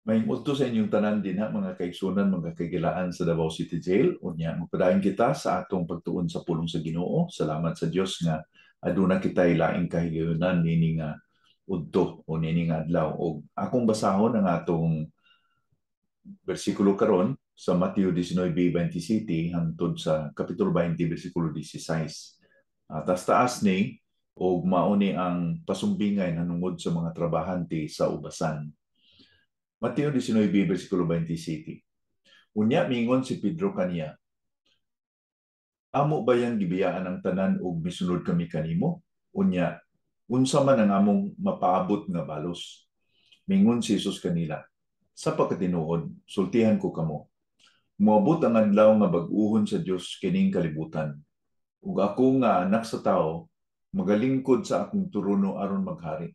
May multo sa inyong tanan din ha, mga kaigsunan, mga kaigilaan sa Davao City Jail. Unya, magpadayon kita sa atong pagtuon sa pulong sa Ginoo. Salamat sa Dios nga aduna kitay laing kahigayunan nini nga udto o nini nga adlaw. O akong basahon ang atong bersikulo karon sa Mateo 19:27 hangtod sa Kapitulo 20, bersikulo 16. Taas-taas ni o mauni ang pasumbingay nanungod sa mga trabahante sa ubasan. Mateo 19, bersikulo 27. Unya mingon si Pedro kaniya, amo ba yang gibiyaan ang tanan ug misunod kami kanimo? Unya, unsa man ang among mapaabot nga balos? Mingon si Jesus kanila, sa pagkatinuod, sultihan ko kamo. Moabot ang adlaw nga bag-uhon sa Dios kining kalibutan. Ug ako nga anak sa tao, magalingkod sa akong turuno aron maghari.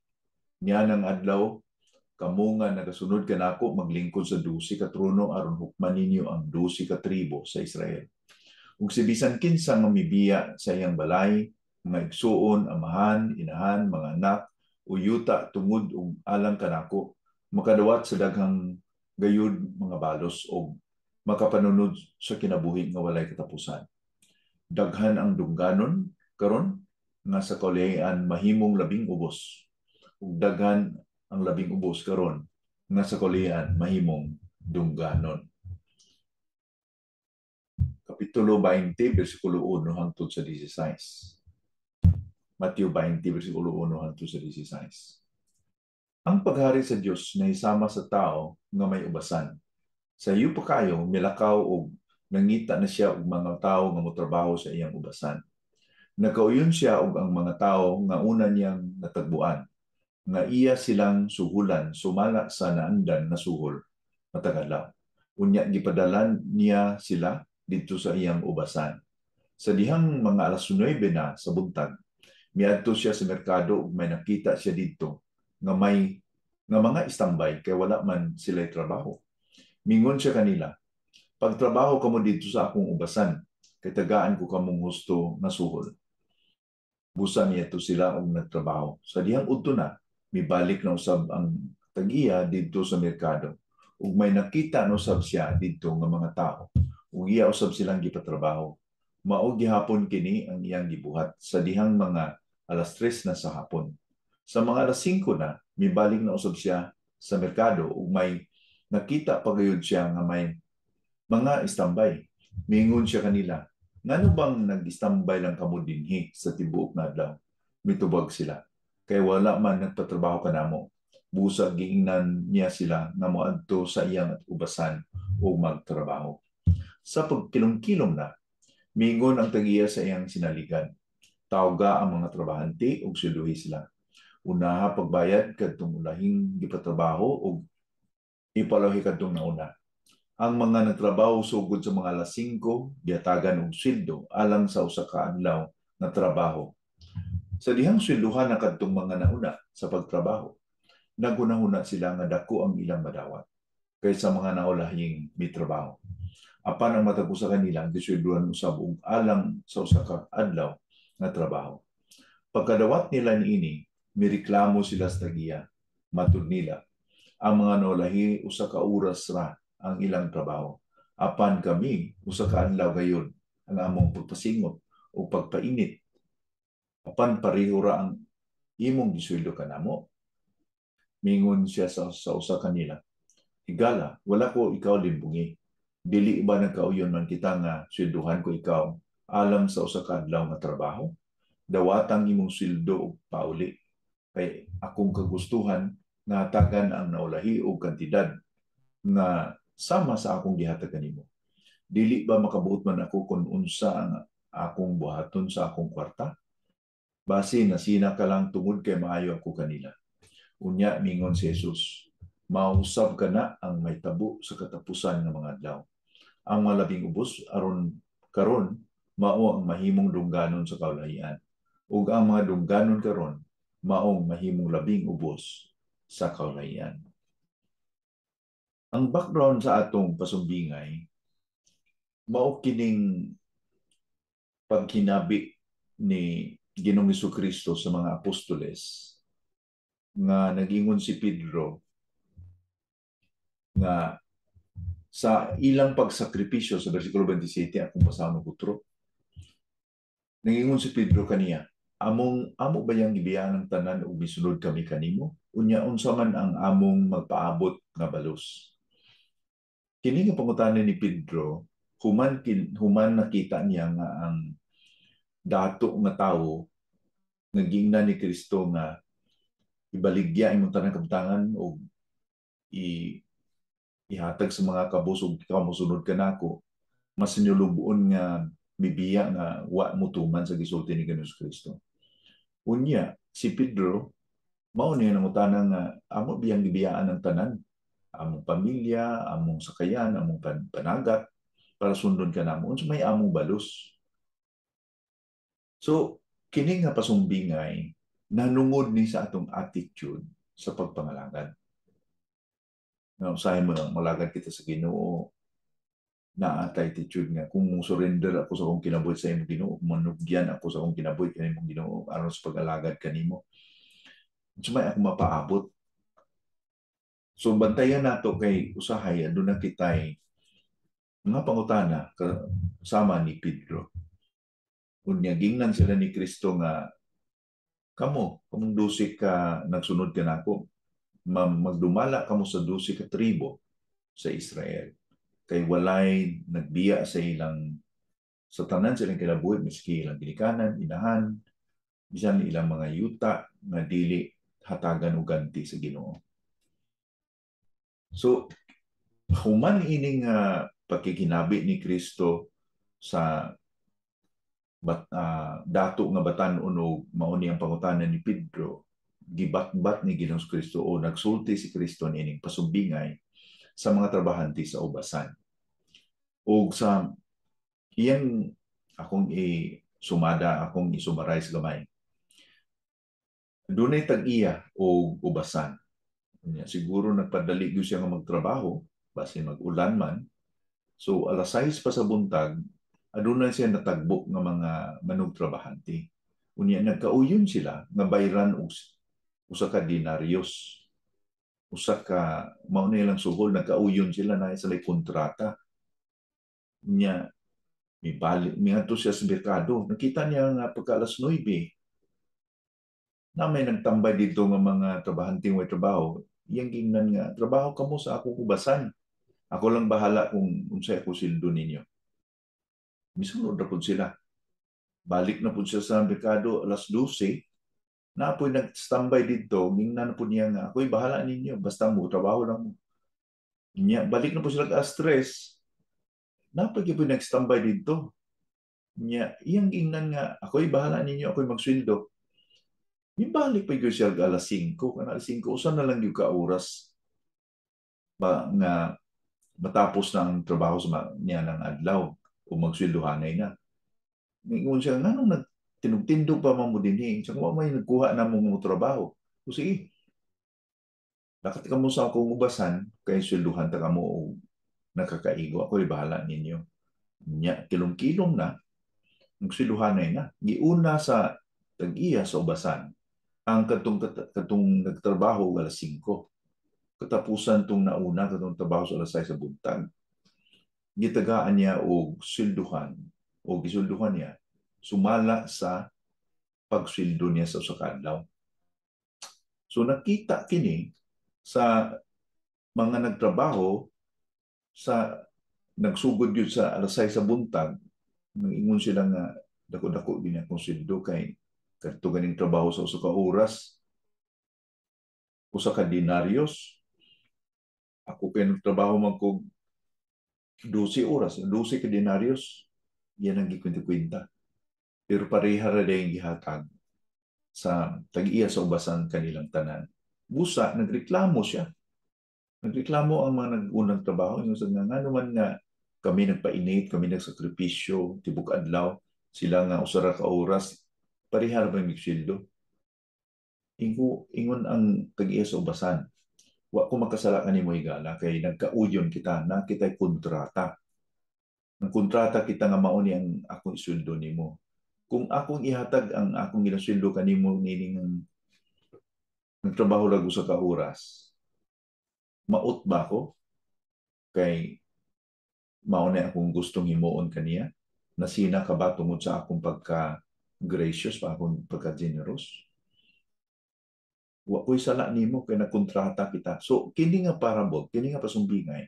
Niya ng adlaw, kamo nga nagasunod kanako maglingkod sa 12 ka trono aron hukman ninyo ang 12 ka tribo sa Israel. Ug si bisan kinsa nga mibiya sa iyang balay, mga igsuon, amahan, inahan, mga anak, uyuta tungod og alang kanako, makadawat sa daghang gayud mga balos o makapanunod sa kinabuhi nga walay katapusan. Daghan ang dungganon karon nga sa kaulihan mahimong labing ubos ug daghan ang labing ubos karon nga sa kaulihan mahimong dungganon. Kapitulo 20, versikulo 1 hangtod sa 16. Mateo 20, versikulo 1 hangtod sa 16. Ang paghari sa Dios nahisama sa tao nga may ubasan. Sa iyo pa kayo milakaw og nangita na siya og mga tao nga motrabaho sa iyang ubasan. Nagkauyon siya og ang mga tao nga una niyang natagbuan, nga iya silang suhulan sumala sa naandan na suhol matag adlaw. Unya gipadalan niya sila didto sa iyang ubasan. Sa dihang mga alas 9 na sa buntag, miadto siya sa merkado ug may nakita siya didto nga mga istambay kay wala man sila trabaho. Mingon siya kanila, pagtrabaho kamo dito sa akong ubasan, kay tagaan ko kamong husto nga suhol. Busa niya to sila og nagtrabaho. Sa dihang udto na, mibalik na usab ang tagiya didto sa merkado. Ug may nakita na usab siya didto nga mga tao. Ug iya usab silang gipatrabaho. Mao gihapon kini ang iyang gibuhat sa dihang mga alas 3 na sa hapon. Sa mga alas 5 na, mibalik na usab siya sa merkado ug may nakita pagayod siya nga may mga istambay. Mingon siya kanila, ngano bang nag-istambay lang kamo dinhi sa tibuok nga adlaw? Mitubag sila. Kay wala man nagpatrabaho kanamo. Busa giingnan niya sila nga moadto sa iyang ubasan o magtrabaho. Sa pagkilom-kilom na, mingon ang tagiya sa iyang sinaligan. Tawga ang mga trabahante ug silduhi sila. Unaha pagbayad kadtong ulahing gipatrabaho ug ipalahi kadtong nauna. Ang mga nagtrabaho sugod sa mga alas 5, giatagan og sweldo alang sa usa ka adlaw nga trabaho. Sa dihang sweldohan na kadtong mga nauna sa pagtrabaho, nagunahuna sila nga dako ang ilang madawat kaysa mga naulahing mitrabaho. Apan ang matag usa kanila gisweldohan usab og alang sa usa ka adlaw nga trabaho. Pagkadawat nila niini, mireklamo sila sa tagiya. Matud nila, ang mga naulahi usa ka oras ra ang ilang trabaho. Apan kami usa ka adlaw gayon ang among pagpasingot o pagpainit. Apan pareho ra ang imong gisweldo kanamo. Mingon siya sa usa kanila, higala, wala ko ikaw limbungi. Dili ba nagkauyon man kita nga sweldohan ko ikaw alang sa usa ka adlaw nga trabaho? Dawatang imong sweldo og pauli. Kay akong kagustuhan nga tagan ang naulahi og kantidad nga sama sa akong gihatag kanimo. Dili ba makabuot man ako kung unsa ang akong buhaton sa akong kwarta? Base na sina ka lang tungod kay maayo ako kanila. Unya mingon si Jesus, mausab ka na ang may tabo sa katapusan ng mga adlaw. Ang malabing ubos aron karon mao ang mahimong dungganon sa kaulahian. Ug ang mga dungganon karon maong mahimong labing ubos sa kaulahian. Ang background sa atong pasumbingay mao kining paghinabi ni Ginoong Kristo sa mga apostoles nga nagingon si Pedro nga sa ilang pagsakripisyo sa versikulo 27 akong basahan ko tro. Nangingon si Pedro kaniya, amo ba yang gibiyan ng tanan ug misunod kami kanimo? Unya unsa man ang among magpaabot nga balos? Kini nga pangutanan ni Pedro, human nakita niya nga ang dato nga tawo nga gingnan ni Kristo nga ibaligya imong tanang kabtangan o ihatag sa mga kabus ug kamusunod kanako, mas sinulubuon nga bibiya nga wa mutuman sa gisulti ni Ginoong Kristo. Unya si Pedro mao ni nangutana nga amo biyang gibiyaan ng tanan, among pamilya, among sakayan, among panagat para sundon ka namo unsa may among balos. So kini nga pasumbingay nanungod ni sa atong attitude sa pagpangalangad. Nga usahay mo lang malagad kita sa Ginoo na attitude nga kung surrender ako sa akong kinabuhi sa imong Ginoo, manugyan ako sa akong kinabuhi kanimo imong Ginoo aron sa pag-alagad kanimo. Unsa may ako mapaabot. So bantayan nato kay usahay aduna kitay mga pangutana kasama ni Pedro. Unya gingnan sila ni Kristo nga kamong dusi ka nagsunod ka nako, magdumala kamo sa dusi ka tribo sa Israel. Kay walay nagbiya sa ilang sa tanan silang kinabuhi miski ilang ginikanan, inahan, bisan ilang mga yuta nga dili hatagan og ganti sa Ginoo. So human ining pakikinabi ni Kristo sa dato nga batan-on o mao ni ang pangutanan ni Pedro, gibatbat ni Ginoong Kristo o nagsulti si Kristo nining pasumbingay sa mga trabahante sa ubasan. O sa iyang akong akong isummarize gamay. Dunay tag-iya o ubasan. Siguro nagpadali gyud siya nga magtrabaho base mag-ulan man. So alas 6 pa sa buntag aduna siya natagbo nga mga manugtrabahante. Unya nagkauyon sila nga bayran og usa ka denaryos. Usa ka mao na ilang suhol nagkauyon sila na sa kontrata. Unya miadto siya sa merkado. Nakita niya nga pagka alas 9 na may nagtambay dito nga mga trabahante may trabaho. Iyang gingnan nga, trabaho kamo sa akong ubasan. Ako lang bahala kung unsay ako sildo ninyo. Misunod na po sila. Balik na po siya sa merkado alas 12. Na po'y nag-standby dito, gingnan na po niya nga, ako'y bahala ninyo, basta mo, trabaho lang mo. Balik na po sila alas 3. Na po'y nag-standby dito. Iyang gingnan nga, ako'y bahala ninyo, ako'y magsweldo. Balik pa yung siya alas 5. Kana alas 5, usan na lang yung ka-oras ba nga matapos na ang trabaho sa niya ng adlaw o magsweldohanay na. Ngayon siya, nga nung tinugtindog pa mo din eh. Siya kung may nagkuha na mong trabaho. O sige, dakat ka mo sa akong ubasan, kaya swelduhan ta ka mo o nakakaigo. Ako'y bahala ninyo. Kilom-kilom na, magsweldohanay na. Giuna sa tag-iya sa ubasan, ang katong nagtrabaho alas 5. Katapusan tong nauna katong trabaho sa alas 6 sa buntag. Gitagaan niya og silduhan o gisulduhan niya sumala sa pagsweldo niya sa usa ka adlaw. So nakita kini sa mga nagtrabaho sa nagsugod yun sa alas 6 sa buntag, nangingon sila nga dako-dako din akong sweldo kay kadto ganing trabaho sa usa ka oras, usa ka denaryos. Ako kay nagtrabaho man kog 12 oras, 12 ka denaryos. Yan ang gikwenta-kwenta. Pero pareha ra dayong gihatag sa tag-iya sa ubasan kanilang tanan. Busa, nagreklamo siya. Nagreklamo ang mga nag-unang trabaho. Yung nga naman nga kami nagpainit, kami nagsakripisyo, tibok adlaw, sila nga usara ka oras, pareha ra ba yung sweldo? Ingon ang tag-iya sa ubasan. Wa ko makasala kanimo higala kay nagkauyon kita na kitay kontrata. Ang kontrata kita nga mao ni ang akong isweldo nimo. Kung akong ihatag ang akong ginasweldo kanimo nining nagtrabaho lang sa ka oras, maot ba ko? kay mauna akong gustong himuon kaniya, nasina ka ba tungod sa akong pagka-gracious, pa akong pagka-generous? Wa ko'y sala nimo kay nagkontrata kita. So, kini nga parable, kini nga pasumbingay,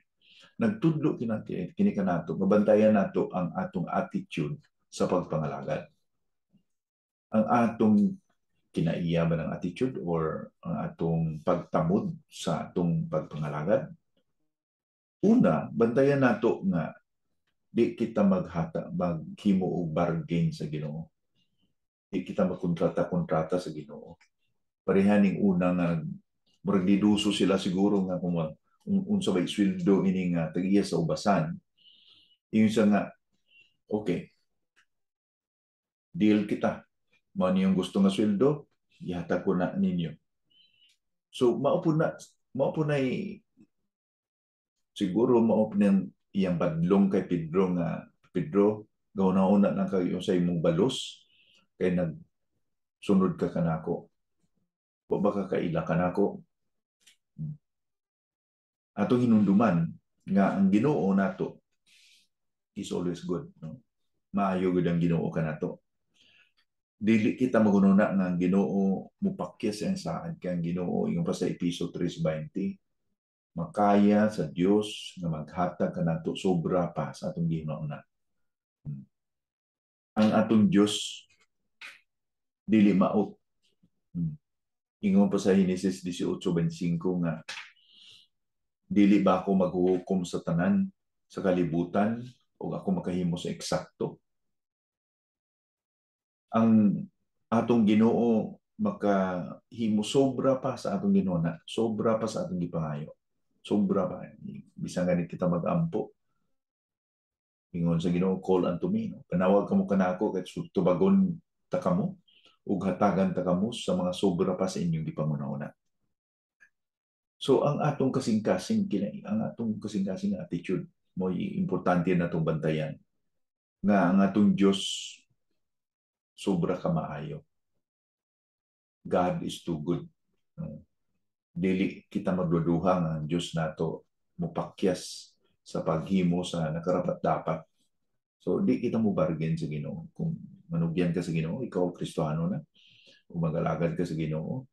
nagtudlo kini kanato, mabantayan nato ang atong attitude sa pagpangalagad. Ang atong kinaiya ba ng attitude or ang atong pagtamod sa atong pagpangalagad? Una, bantayan nato nga di kita maghimo og bargain sa Ginoo. Di kita magkontrata-kontrata sa Ginoo. Parehaning una nga murag diduso sila siguro nga kung unsa bay sweldo ini nga tag-iya sa ubasan. Ingon siya nga, okay, deal kita. Mao niyong gusto nga sweldo, ihatag ko na ninyo. So maupo na siguro maupo na iyang badlong kay Pedro nga, Pedro, gawna-una lang kayo sa imong balos kay nagsunod ka kanako. O baka kaila kanako. Atong hinunduman nga ang Ginoo nato is always good, no? Maayo gud ang Ginoo kanato. Dili kita magununa nga ang Ginoo mupakyas ang saad kay ang Ginoo ingon pa sa Episo 3:20, makaya sa Dios nga maghatag kanato sobra pa sa atong gihuna. Ang atong Dios dili maot. Ingon pa sa Genesis 18:25 nga dili ba ako maghuhukom sa tanan sa kalibutan o ako makahimo sa eksakto. Ang atong Ginoo makahimo sobra pa sa atong ginuna, sobra pa sa atong gipangayo. Sobra pa. Bisan ganit kita mag-ampo. Ingon sa Ginoo, call unto me. No? Panawag kamo kanako ket tubagon ta kamo ug hatagan ta kamo sa mga sobra pa sa inyong gipangunahuna. So ang atong kasing-kasing attitude mo importante na itong bantayan nga ang atong Diyos sobra ka maayo. God is too good. Dili kita magduduha nga ang Diyos nato mupakyas sa paghimo sa nakarapat-dapat. So di kita mo bargain sa Ginoo. Kung manugyan ka sa Ginoo, ikaw Kristiyano na, kung mag-alagad ka sa Ginoo,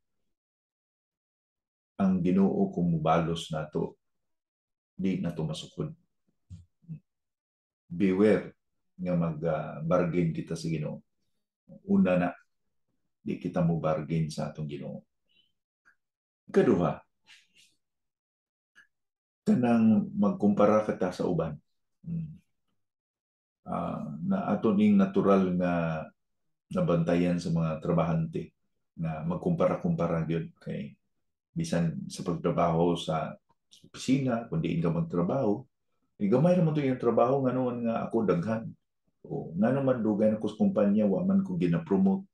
ang Ginoo kung mubalos nato, di nato masukod. Beware nga mag-bargain kita sa Ginoo. Una na, di kita mo bargain sa atong Ginoo. Kaduha, kanang magkumpara kita sa uban. Na ato ning natural nga nabantayan sa mga trabahante na magkumpara-kumpara gyud kay bisan sa pagtrabaho sa opisina, kung diin ka magtrabaho, gamay naman ito yung trabaho nga naman nga ako daghan. O nga naman dugay na ko sa kumpanya, wa man ko gina-promote.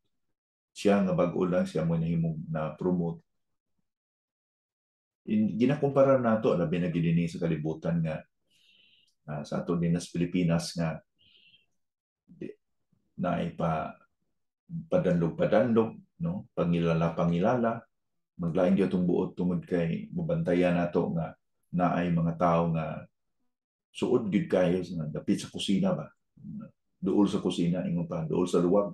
Siya nga bago lang, siya mo nahimong na-promote. Ginakumpara nato labi na gidini sa kalibutan nga sa ato din sa Pilipinas nga na padandog-padandog, no? Pangilala, maglain gyud tong buot tungod kay mabantayan nato nga naay mga tao nga suod gid kayo nga dapit sa kusina ba. Duol sa kusina ingon pa, duol sa luwag.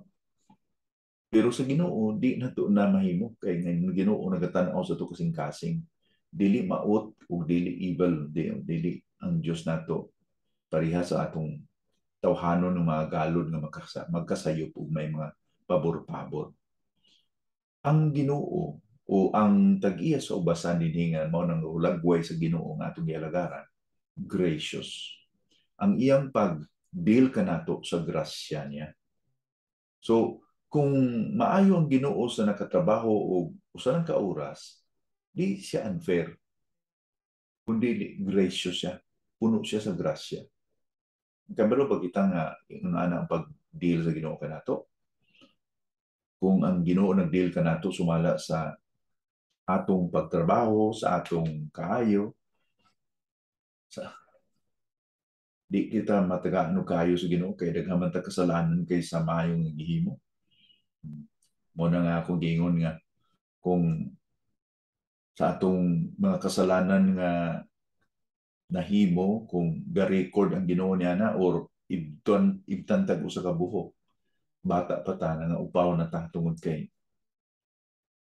Pero sa Ginoo di nato na mahimo kay nga Ginoo nagatan-aw sa to kasing-kasing. Dili maot ug dili evil, dili ang Dios nato pareha sa atong tawhanon ng mga galod nga magkasayop ug may mga pabor-pabor. Ang Ginoo o ang tag-iya sa ubasan dinhi nga mao nang hulagway sa Ginoo nga atong gialagaran, gracious. Ang iyang pag-deal kanato sa grasya niya. So, kung maayo ang Ginoo sa nakatrabaho o usa ka oras, di siya unfair. Kundi gracious siya. Puno siya sa grasya. Kabalo pag kita nga ang pag-deal sa Ginoo kanato. Kung ang Ginoo nag-deal kanato sumala sa atong pagtrabaho, sa atong kaayo, di kita matagaan og kaayo sa Ginoo kay daghan man ta kasalanan kaysa maayong gihimo. Mo na nga akong giingon nga kung sa atong mga kasalanan nga nahimo kung ga-record ang Ginoo niya na or ibtantag usa ka buhok. Bata pa ta nga upaw na ta tungod kay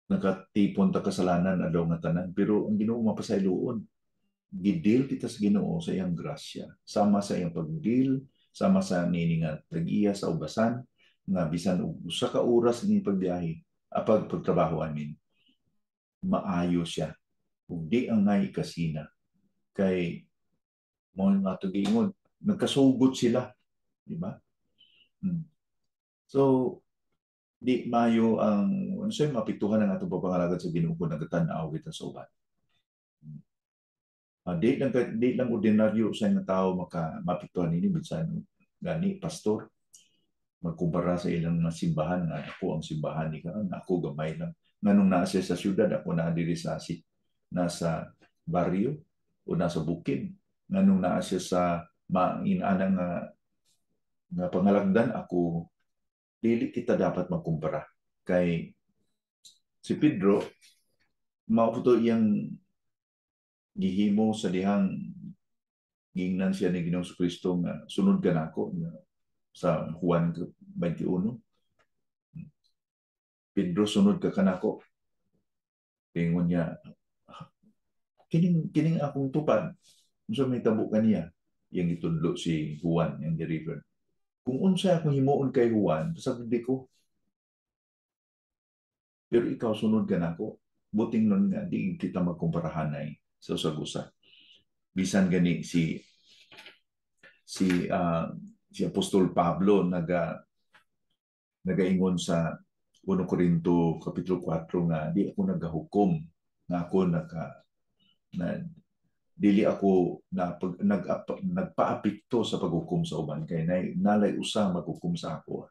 nakatipon ta kasalanan adlaw nga tanan, pero ang Ginoo mapasayloon. Gidil kita sa Ginoo sa iyang grasya, sama sa iyang pagdil, sama sa nini nga tag-iya sa ubasan nga bisan og usa ka oras ni pagbiyahe pagtrabaho amin, maayo siya ug di ang ngay kasina kay mo nga tugingon nagkasugot sila, di ba? So di mayo ang unsay mapituhan ang atong papangalagad sa Ginoo kung nagatan-aw kita sa uban. Di lang ordinaryo sa nga tao mapituhan ini bisan gani pastor magkumpara sa ilang mga simbahan nga ako ang simbahan ni karon ako gamay lang nganong naa siya sa syudad ako naa diri sa nasa baryo o nasa bukid nganong naa siya sa mainanang nga pangalagdan ako dili kita dapat magkumpara kay si Pedro mao to iyang gihimo sa dihang gingnan siya ni Ginoong Kristo nga sunod ka nako sa Juan 21. Pedro, sunod ka kanako. Tingon niya, kining akong tupad. Unsa may tabo kaniya? Yang itudlo si Juan, yung the river. Kung unsa akong himuon kay Juan, sabi ko, pero ikaw sunod ka nako. Buting nun nga, di kita magkumparahanay sa usag-usa. Bisan gani si Apostol Pablo nagaingon sa 1 Corinto Kapitulo 4 nga di ako nagahukom nga ako dili ako nagpaapekto sa paghukom sa uban kay nalay usa maghukom sa ako.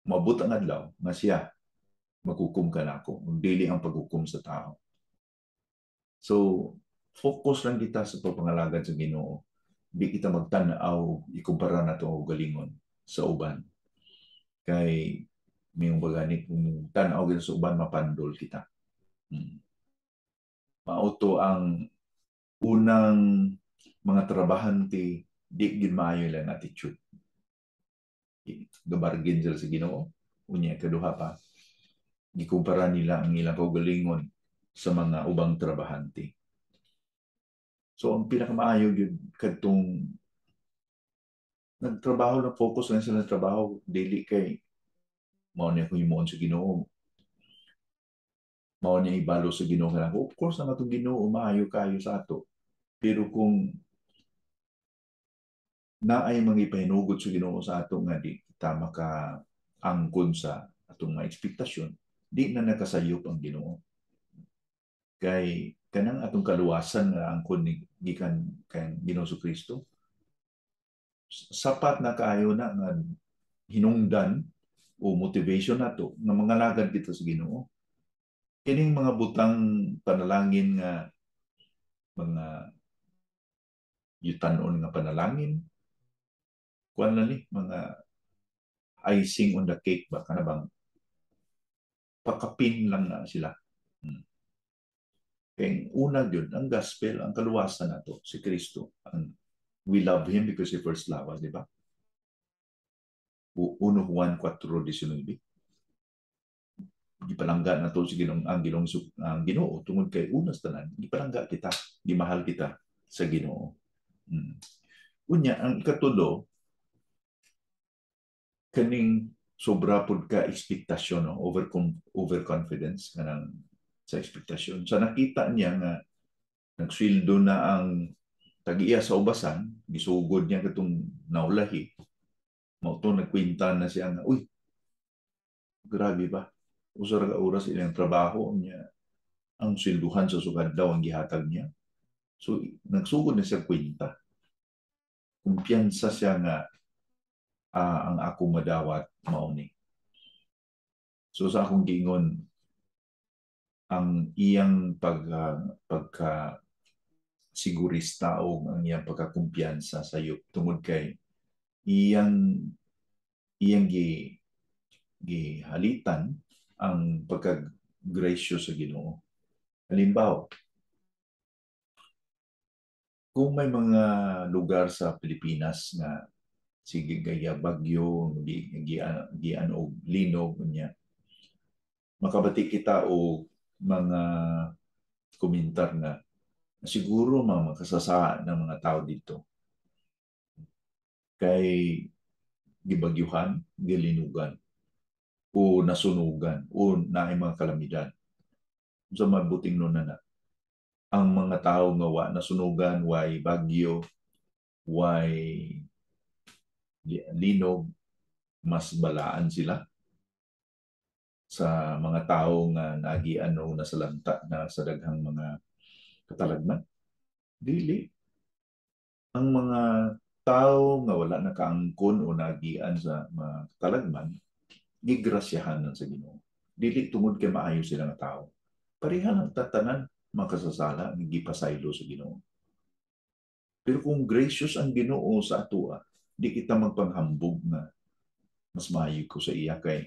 Maabot ang adlaw nga siya maghukom kanako, dili ang paghukom sa tao. So focus lang kita sa pagpangalagad sa Ginoo. Di kita magtan-aw ikumpara nato og galingon sa uban. Kay may bagani kung tan-aw kita sa uban mapandol kita. Mauto ang unang mga trabahante di gid maayo lang attitude. Gabargin sila sa Ginoo. Unya kaduha pa gikumpara nila ang ilang kaugalingon sa mga ubang trabahante. So ang pinakamaayo gyud kadtong nagtrabaho na focus lang sila sa trabaho dili kay mao ni ako himuon sa Ginoo. Mao ni ibalo sa Ginoo nga of course na matong Ginoo maayo kayo sa ato. Pero kung naay mga ipahinugod sa Ginoo sa ato nga di kita maka-angkon sa atong mga ekspektasyon, di na nakasayop ang Ginoo. Kay kanang atong kaluwasan nga angkon ni gikan kay Ginoo Kristo, sapat na kaayo na nga hinungdan o motivation nato nga mangalagad kita sa Ginoo. Kining mga butang panalangin nga mga yutan-on nga panalangin, kuan na ni mga icing on the cake ba kana bang pakapin lang na sila. Kaya una yun, ang gospel, ang kaluwasan nato si Kristo. We love Him because He first loved us, di ba? 1 Juan 4:19. Gipalangga na to si ang Ginoo tungod kay unas tanan, gipalangga kita, gimahal kita sa Ginoo. Unya, ang ikatulo, kaning sobra pud ka ekspektasyon, no? Overconfidence kanang sa ekspektasyon. Sa nakita niya nga nagsweldo na ang tag-iya sa ubasan, gisugod niya katong naulahi. Mao to nagkwinta na siya nga, uy, grabe ba? Usa ra ka oras ilang trabaho niya. Ang swelduhan sa sugad daw ang gihatag niya. So nagsugod na siya kwinta. Kumpiyansa siya nga ang ako madawat mao ni. So sa akong giingon, ang iyang pagka sigurista o ang iyang pagkakumpiyansa sa iyo tungod kay iyang gihalitan ang pagka-grasyo sa Ginoo. Halimbawa, kung may mga lugar sa Pilipinas nga sige gaya bagyo, gian og linog niya, makabati kita o mga komentar na siguro mga makasasa ng mga tao dito kay gibagyuhan, gilinugan o nasunugan o naay mga kalamidad. Sa mabuting nun na ang mga tao nga wa nasunugan, way bagyo, way linog, mas balaan sila sa mga tao nga nagian o nasalanta na sa daghang mga katalagman. Dili. Ang mga tao nga wala nakaangkon o nagian sa mga katalagman, gigrasyahan sa Ginoo. Dili tungod kay maayo sila nga tao. Pareha lang tatanan makasasala ng gipasaylo sa Ginoo. Pero kung gracious ang Ginoo sa atua, di kita magpanghambog na mas maayo ko sa iya kay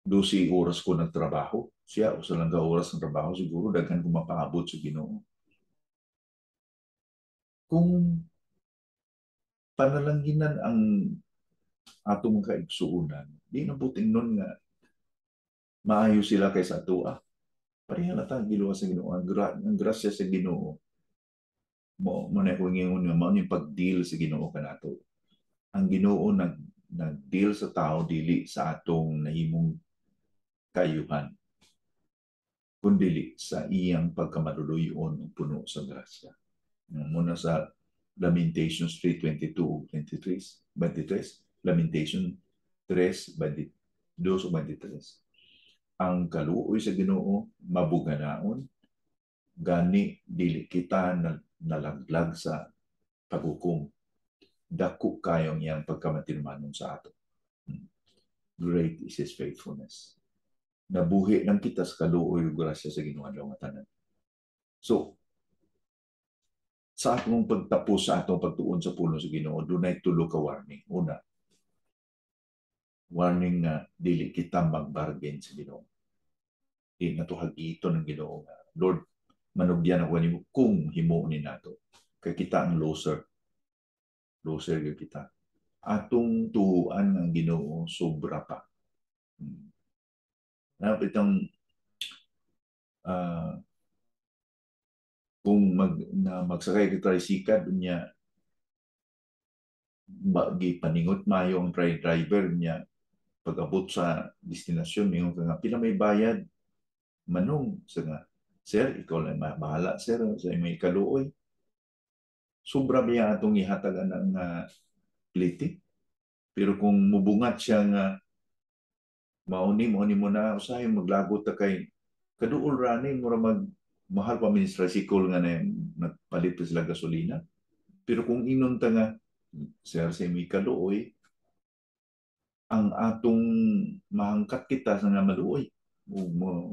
12 oras ko nagtrabaho. Siya o sa lang oras ng trabaho siguro daghan ko mapaabot sa Ginoo. Kung panalanginan ang atong kaigsuunan, di na buting nun nga maayo sila kaysa atua. Pareha na tayo giluwa sa Ginoo. Ang grasya sa Ginoo mo na kung nga mo yung pag-deal sa Ginoo kanato. Ang Ginoo nag-deal sa tao dili sa atong nahimong kayuhan, kundi sa iyang pagkamaduluyon puno sa grasya. Muna sa Lamentations 3:22-23, Lamentation 3:22-23. Ang kaluoy sa Ginoo mabuganaon, gani dili kita nalaglag sa paghukom. Dako kayong iyang pagkamatinmanon sa ato. Great is His faithfulness. Nabuhi lang kita sa kaluoy ug grasya sa Ginoo adlaw nga tanan. So, sa atong pagtapos sa atong pagtuon sa pulong sa Ginoo, dunay tulo ka warning. Una, warning nga dili kita mag-bargain sa Ginoo. Di na to hagiton ng Ginoo nga, Lord, manugyan ako nimo kung himuon ni nato. Kay kita ang loser. Loser gyud kita. Atong tuhuan ng Ginoo sobra pa. Itong kung magsakay ka tricycle niya gipaningot mayo ang driver niya pag-abot sa destinasyon mingon ka nga pila may bayad manong sa nga sir ikaw lang bahala sir sa may kaluoy sobra biya atong ihatagan ng plite pero kung mubungat siya nga mauni mo na usahay maglagot ta kay kaduol rani mura mag mahal pa min tricycle nga na nagpalit pa sila gasolina. Pero kung inon ta nga, sir, sa may kaluoy, ang atong mahangkat kita sa nga maluoy.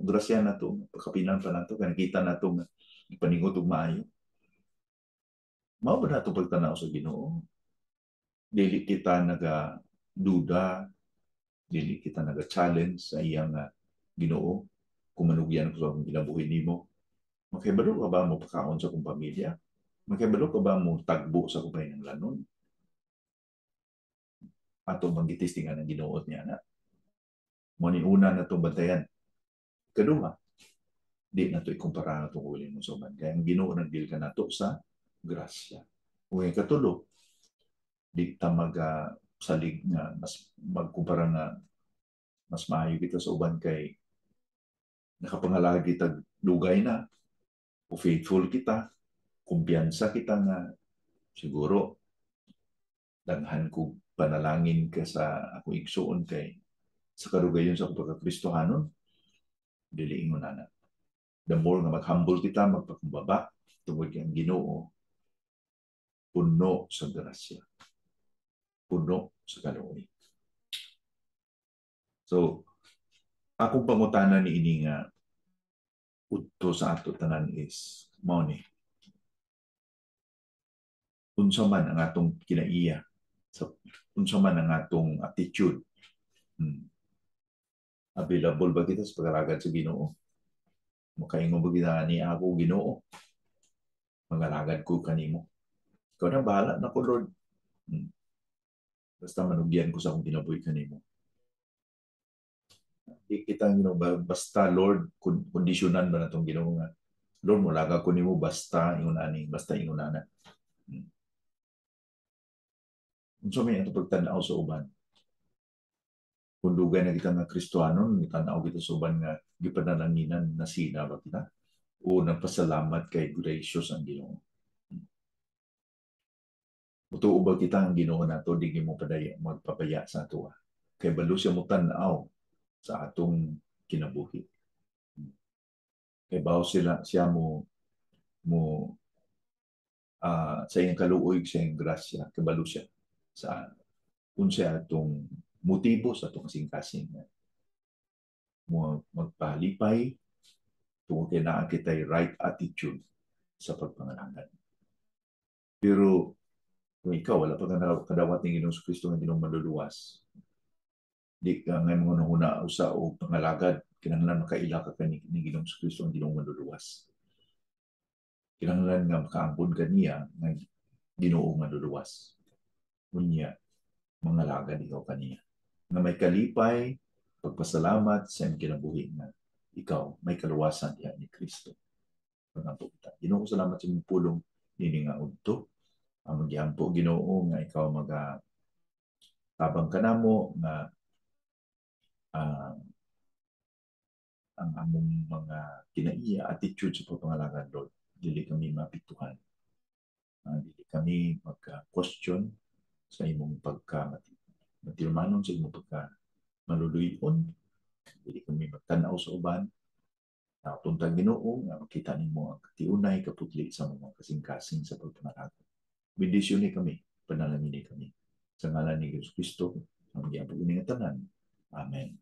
Grasya na to, pagkapinan pa na to, nakita na to, ipaningot og maayo. Mao ba na ito pagtanaw sa Ginoo? Dili kita naga-duda, dili kita naga-challenge sa iyang Ginoo, kung manugyan ko sa akong ginabuhi nimo. Makibalo ka ba mo pagkaon sa akong pamilya? Makibalo ka ba mo tagbo sa akong ng lanon? Ato magitistingan ang Ginoo niya na. Mo ni una na itong bantayan. Kaduma, di na ito ikumpara na itong uli mo sa uban. Kaya ang Ginoo nagdil ka na ito sa grasya. Kung yung katulo, di ta salig nga mas magkumpara nga mas maayo kita sa uban kay nakapangalagi kita lugay na o faithful kita, kumpiyansa kita nga siguro daghan ko panalangin ka sa ako igsuon kay sa karugayon sa pagkakristohanon, dili ingon na. The more nga mag-humble kita, magpakumbaba, tungkol kang Ginoo, puno sa grasya. Puno sa kaluoy. So, akong pangutana ni ini nga udto sa ato tanan is mao ni unsa man ang atong kinaiya, unsa man ang atong attitude. Available ba kita sa pag-aragad sa Ginoo? Makaingon ba kita ni ako Ginoo? Mangalagad ko kanimo. Ikaw na bahala na ko, Lord. Basta manugyan ko sa akong kinabuhi kanimo. Di kita basta Lord kondisyonan ba natong Ginoo nga Lord mo laga ko nimo basta ingon ani basta ingon ana. Unsa may ato pagtan-aw sa uban? Kung dugay na kita nga Kristohanon, tan-aw kita sa uban nga gipanalangginan na sina ba kita? O nagpasalamat kay gracious ang Ginoo. Mutuo ba kita ang Ginoo nato di mo padaya magpapaya sa ato. Kay balo siya mo tan-aw sa atong kinabuhi. Kay bawo siya mo sa iyang kaluoy sa iyang grasya kabalo siya sa unsa atong motibo sa atong kasing-kasing mo magpalipay tungod kay naa kitay right attitude sa pagpangalanggan. Pero kung ikaw wala pa kadawat ni Ginoong Kristo nga Ginoong maluluwas, di ka nga mga nahuna usa o pangalagad kinahanglan makaila ka ni Ginoong Kristo ang Ginoong maluluwas. Kinahanglan nga makaangkon kaniya nga Ginoong maluluwas. Unya mga lagad ikaw kaniya. Na may kalipay, pagpasalamat sa iyong kinabuhi na ikaw may kaluwasan diha ni Kristo. Ginoo ko salamat sa imong pulong nini nga udto. Ang magyampo Ginoo nga ikaw tabang kanamo nga ang among mga kinaiya attitude sa pagpangalanggan Lord. Dili kami mapituhan. Dili kami magka-question sa imong pagka-matilmanon sa imong pagka-maluluyon. Dili kami magtanaw sa uban. Tuntang Ginoo nga makita nimo ang katiunay kaputli sa mga kasing-kasing sa pagpangalanggan. Bendisyon ni kami, panalangin ni kami. Sa ngalan ni Jesus Kristo, ang giyapon ni tanan. Amen.